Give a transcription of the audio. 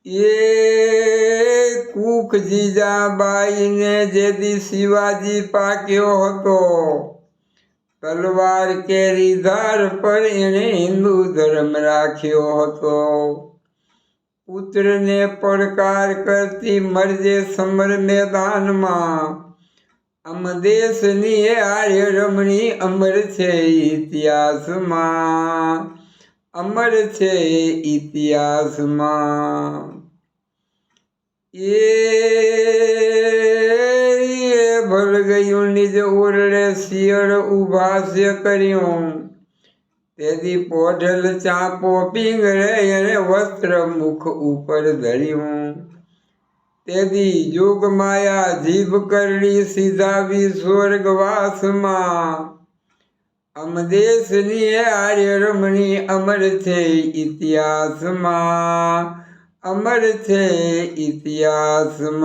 એ કુખ જીજાબાઈને જેથી શિવાજી પાક્યો હતો, તલવાર કેરી ધાર પર એણે હિન્દુ ધર્મ રાખ્યો હતો. પુત્રને પડકાર કરતી મરજે સમર મેદાનમાં, અમ દેશની એ આર્ય રમણી અમર છે ઇતિહાસમાં, અમર છે ઇતિહાસમાં. એ ભલ ગયું નિજ ઓરડે શિયળ ઉભાસ્ય કર્યું, તેથી પોઢલ ચાંપો પીંગળે એને વસ્ત્ર મુખ ઉપર ધર્યું. તેથી જોગ માયા જીભ કરડી સીધાવી સ્વર્ગવાસમાં, અમ દેશની એ આર્ય રમણી અમર છે ઇતિહાસમાં, અમર છે ઇતિહાસમાં.